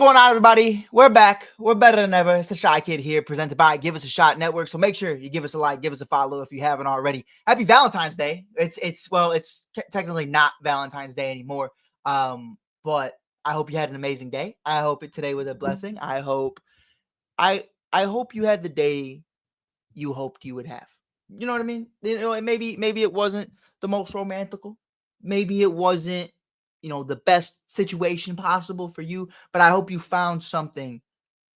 going on, everybody? We're back. We're better than ever. It's the Shy Kid here, presented by Give Us a Shot Network. So make sure you give us a like, give us a follow if you haven't already. Happy Valentine's Day. It's technically not Valentine's Day anymore. But I hope you had an amazing day. I hope today was a blessing. I hope you had the day you hoped you would have. You know what I mean? You know, maybe it wasn't the most romantical. Maybe it wasn't, the best situation possible for you, but I hope you found something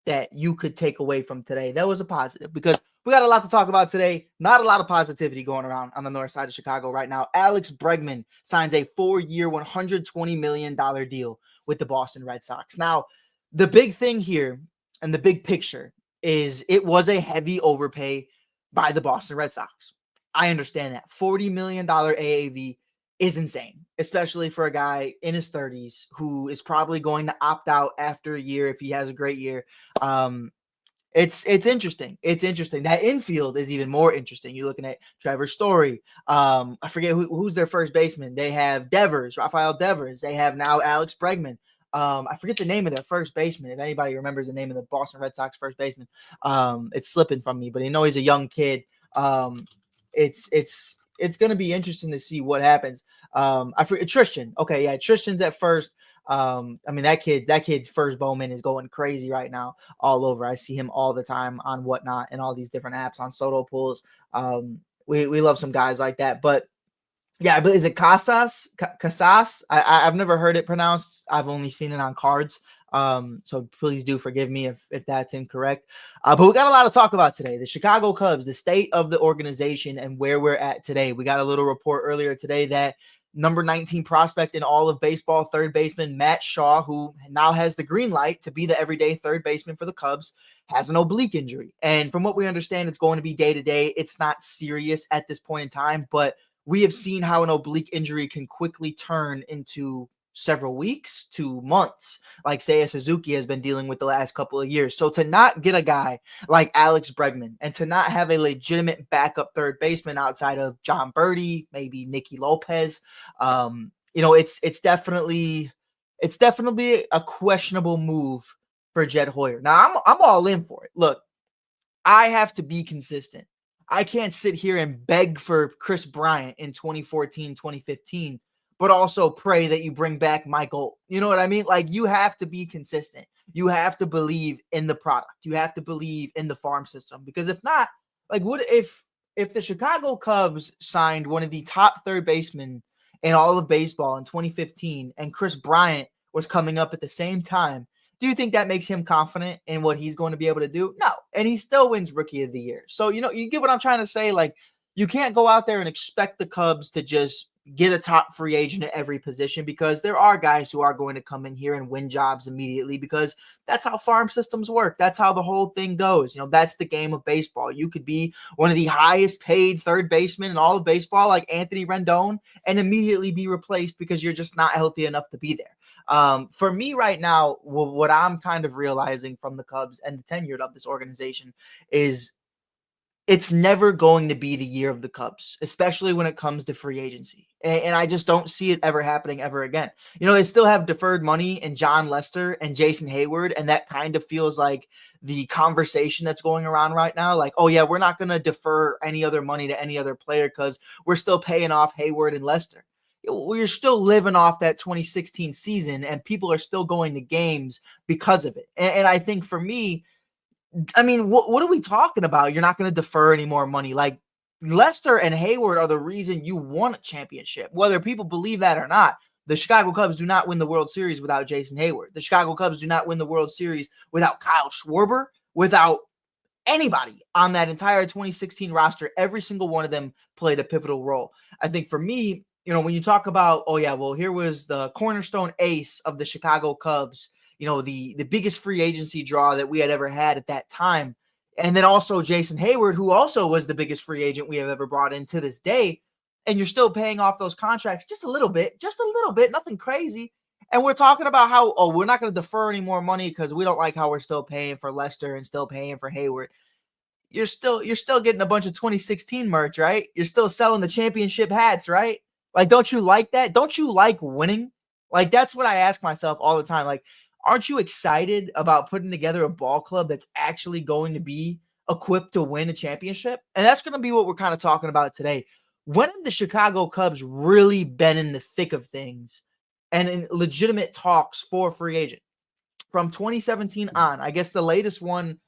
that you could take away from today. That was a positive, because we got a lot to talk about today. Not a lot of positivity going around on the north side of Chicago right now. Alex Bregman signs a 4-year, $120 million deal with the Boston Red Sox. Now, the big thing here and the big picture is it was a heavy overpay by the Boston Red Sox. I understand that. $40 million AAV is insane, especially for a guy in his 30s who is probably going to opt out after a year if he has a great year. It's interesting. It's interesting. That infield is even more interesting. You're looking at Trevor Story. I forget who's their first baseman. They have Rafael Devers. They have now Alex Bregman. I forget the name of their first baseman. If anybody remembers the name of the Boston Red Sox first baseman, it's slipping from me, but I know he's a young kid. It's going to be interesting to see what happens. I forget Tristan. Okay, yeah, Tristan's at first. That kid's first Bowman is going crazy right now all over. I see him all the time on Whatnot and all these different apps on Soto pools. We love some guys like that, but yeah, but is it Casas? I've never heard it pronounced. I've only seen it on cards. So please do forgive me if that's incorrect. But we got a lot to talk about today. The Chicago Cubs, the state of the organization and where we're at today. We got a little report earlier today that number 19 prospect in all of baseball, third baseman Matt Shaw, who now has the green light to be the everyday third baseman for the Cubs, has an oblique injury. And from what we understand, it's going to be day-to-day. It's not serious at this point in time, but we have seen how an oblique injury can quickly turn into several weeks to months, like Seiya Suzuki has been dealing with the last couple of years. So to not get a guy like Alex Bregman and to not have a legitimate backup third baseman outside of John Birdie, maybe Nicky Lopez, it's definitely a questionable move for Jed Hoyer. Now I'm all in for it. Look, I have to be consistent. I can't sit here and beg for Chris Bryant in 2014, 2015, but also pray that you bring back Michael. You know what I mean? Like, you have to be consistent. You have to believe in the product. You have to believe in the farm system, because if not, like, what if the Chicago Cubs signed one of the top third basemen in all of baseball in 2015 and Chris Bryant was coming up at the same time? Do you think that makes him confident in what he's going to be able to do? No. And he still wins Rookie of the Year. So, you get what I'm trying to say? Like, you can't go out there and expect the Cubs to just get a top free agent at every position, because there are guys who are going to come in here and win jobs immediately, because that's how farm systems work. That's how the whole thing goes. That's the game of baseball. You could be one of the highest paid third basemen in all of baseball, like Anthony Rendon, and immediately be replaced because you're just not healthy enough to be there. For me right now, what I'm kind of realizing from the Cubs and the tenure of this organization is it's never going to be the year of the Cubs, especially when it comes to free agency. And I just don't see it ever happening ever again. They still have deferred money in John Lester and Jason Hayward, and that kind of feels like the conversation that's going around right now. Like, oh yeah, we're not going to defer any other money to any other player because we're still paying off Hayward and Lester. We're still living off that 2016 season, and people are still going to games because of it. And I think for me, what are we talking about? You're not going to defer any more money. Like, Lester and Hayward are the reason you won a championship, whether people believe that or not. The Chicago Cubs do not win the World Series without Jason Hayward. The Chicago Cubs do not win the World Series without Kyle Schwarber, without anybody on that entire 2016 roster. Every single one of them played a pivotal role. I think for me, when you talk about, oh yeah, well, here was the cornerstone ace of the Chicago Cubs, the biggest free agency draw that we had ever had at that time. And then also Jason Hayward, who also was the biggest free agent we have ever brought in to this day. And you're still paying off those contracts just a little bit, nothing crazy. And we're talking about how, oh, we're not going to defer any more money because we don't like how we're still paying for Lester and still paying for Hayward. You're still getting a bunch of 2016 merch, right? You're still selling the championship hats, right? Like, don't you like that? Don't you like winning? Like, that's what I ask myself all the time. Like, aren't you excited about putting together a ball club that's actually going to be equipped to win a championship? And that's going to be what we're kind of talking about today. When have the Chicago Cubs really been in the thick of things and in legitimate talks for free agent? From 2017 on, I guess the latest one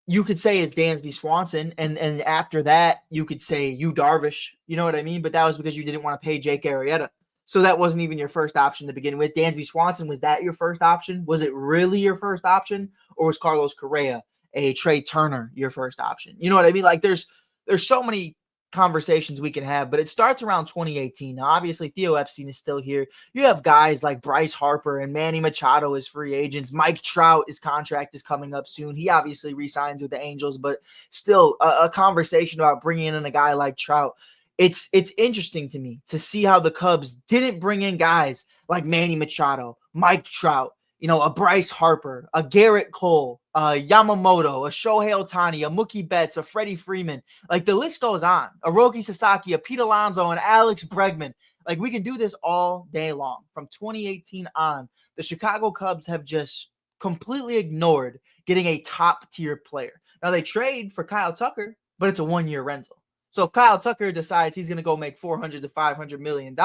you could say is Dansby Swanson, and after that you could say Yu Darvish. You know what I mean? But that was because you didn't want to pay Jake Arrieta, so that wasn't even your first option to begin with. Dansby Swanson, was that your first option? Was it really your first option, or was Carlos Correa, a Trey Turner, your first option? You know what I mean? Like there's so many conversations we can have, but it starts around 2018. Now, obviously, Theo Epstein is still here. You have guys like Bryce Harper and Manny Machado as free agents. Mike Trout, his contract is coming up soon. He obviously re-signs with the Angels, but still a conversation about bringing in a guy like Trout. It's interesting to me to see how the Cubs didn't bring in guys like Manny Machado, Mike Trout, a Bryce Harper, a Garrett Cole, a Yamamoto, a Shohei Ohtani, a Mookie Betts, a Freddie Freeman. Like the list goes on. A Roki Sasaki, a Pete Alonso, and Alex Bregman. Like we can do this all day long. From 2018 on, the Chicago Cubs have just completely ignored getting a top tier player. Now they trade for Kyle Tucker, but it's a 1-year rental. So if Kyle Tucker decides he's going to go make $400 to $500 million,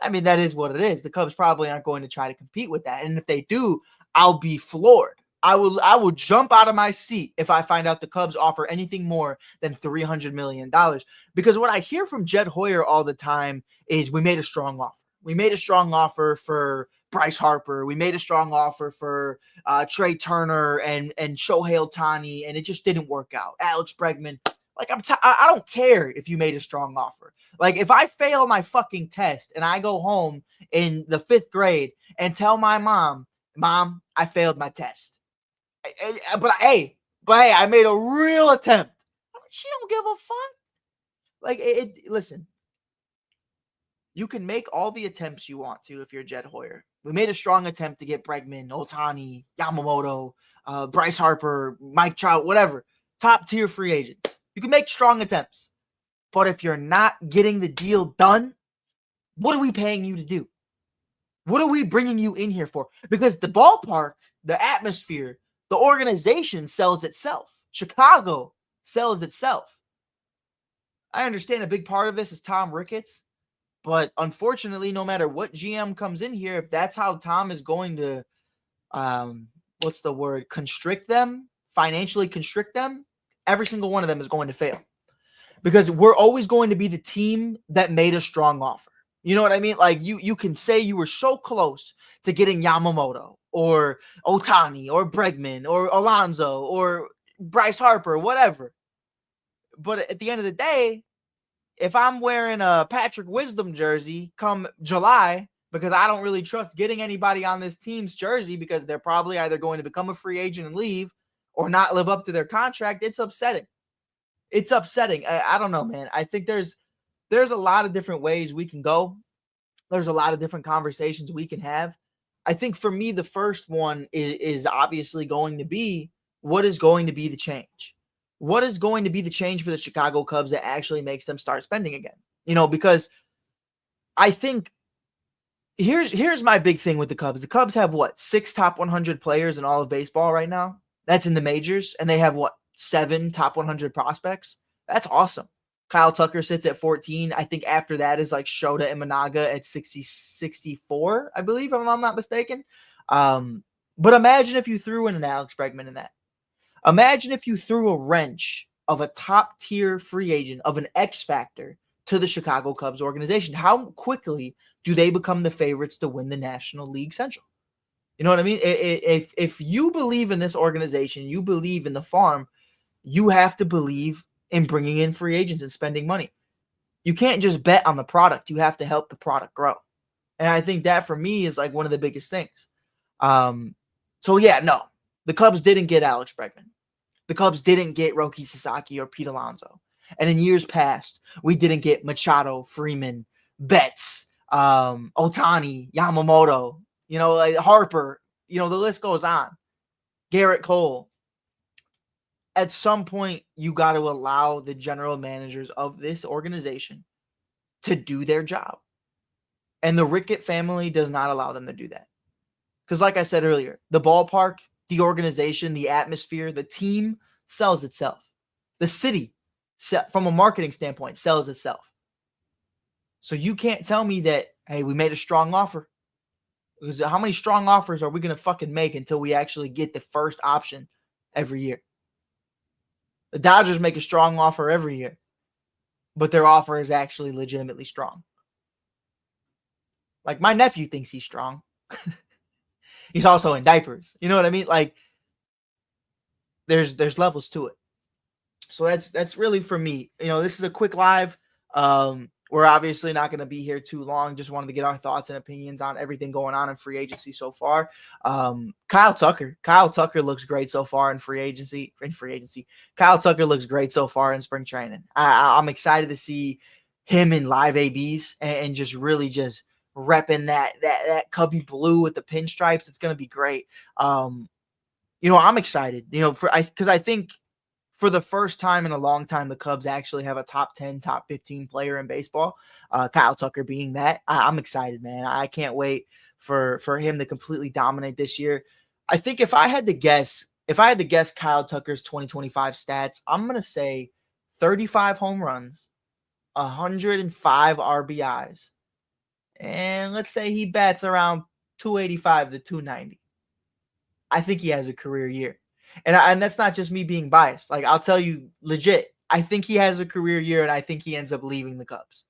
I mean, that is what it is. The Cubs probably aren't going to try to compete with that. And if they do, I'll be floored. I will jump out of my seat if I find out the Cubs offer anything more than $300 million. Because what I hear from Jed Hoyer all the time is we made a strong offer. We made a strong offer for Bryce Harper. We made a strong offer for Trey Turner and Shohei Ohtani, and it just didn't work out. Alex Bregman. Like, I don't care if you made a strong offer. Like, if I fail my fucking test and I go home in the 5th grade and tell my mom, I failed my test. But hey, I made a real attempt. She don't give a fuck. Like, listen, you can make all the attempts you want to if you're Jed Hoyer. We made a strong attempt to get Bregman, Ohtani, Yamamoto, Bryce Harper, Mike Trout, whatever. Top tier free agents. You can make strong attempts. But if you're not getting the deal done, what are we paying you to do? What are we bringing you in here for? Because the ballpark, the atmosphere, the organization sells itself. Chicago sells itself. I understand a big part of this is Tom Ricketts, but unfortunately, no matter what GM comes in here, if that's how Tom is going to, constrict them, financially constrict them, every single one of them is going to fail. Because we're always going to be the team that made a strong offer. You know what I mean? Like you can say you were so close to getting Yamamoto or Ohtani or Bregman or Alonso or Bryce Harper, whatever. But at the end of the day, if I'm wearing a Patrick Wisdom jersey come July, because I don't really trust getting anybody on this team's jersey because they're probably either going to become a free agent and leave or not live up to their contract, it's upsetting. It's upsetting. I don't know, man. I think there's a lot of different ways we can go. There's a lot of different conversations we can have. I think for me, the first one is obviously going to be, what is going to be the change? What is going to be the change for the Chicago Cubs that actually makes them start spending again? Because I think here's my big thing with the Cubs. The Cubs have 6 top 100 players in all of baseball right now? That's in the majors. And they have 7 top 100 prospects. That's awesome. Kyle Tucker sits at 14. I think after that is like Shota and Managa at 64, I believe, if I'm not mistaken. But imagine if you threw in an Alex Bregman in that. Imagine if you threw a wrench of a top tier free agent, of an X factor to the Chicago Cubs organization. How quickly do they become the favorites to win the National League Central? You know what I mean? If you believe in this organization, you believe in the farm, you have to believe in bringing in free agents and spending money. You can't just bet on the product. You have to help the product grow. And I think that for me is like one of the biggest things. So yeah, no, the Cubs didn't get Alex Bregman. The Cubs didn't get Roki Sasaki or Pete Alonso. And in years past, we didn't get Machado, Freeman, Betts, Ohtani, Yamamoto, like Harper, the list goes on. Garrett Cole. At some point, you got to allow the general managers of this organization to do their job. And the Rickett family does not allow them to do that. Because like I said earlier, the ballpark, the organization, the atmosphere, the team sells itself. The city, from a marketing standpoint, sells itself. So you can't tell me that, hey, we made a strong offer. Because how many strong offers are we going to fucking make until we actually get the first option every year? The Dodgers make a strong offer every year, but their offer is actually legitimately strong. Like, my nephew thinks he's strong. He's also in diapers. You know what I mean? Like, there's levels to it. So that's really for me. This is a quick live. We're obviously not going to be here too long. Just wanted to get our thoughts and opinions on everything going on in free agency so far. Kyle Tucker looks great so far in free agency. Kyle Tucker looks great so far in spring training. I'm excited to see him in live ABs and just really just repping that Cubby blue with the pinstripes. It's going to be great. I'm excited. Because I think for the first time in a long time, the Cubs actually have a top 10, top 15 player in baseball. Kyle Tucker being that. I'm excited, man. I can't wait for him to completely dominate this year. I think if I had to guess Kyle Tucker's 2025 stats, I'm going to say 35 home runs, 105 RBIs, and let's say he bats around 285 to 290. I think he has a career year. And that's not just me being biased. Like, I'll tell you legit, I think he has a career year, and I think he ends up leaving the Cubs.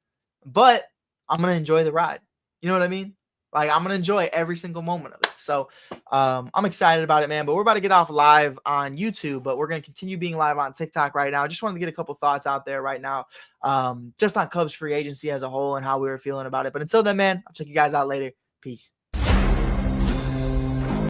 But I'm going to enjoy the ride. You know what I mean? Like, I'm going to enjoy every single moment of it. So I'm excited about it, man. But we're about to get off live on YouTube, but we're going to continue being live on TikTok right now. I just wanted to get a couple thoughts out there right now, just on Cubs free agency as a whole and how we were feeling about it. But until then, man, I'll check you guys out later. Peace.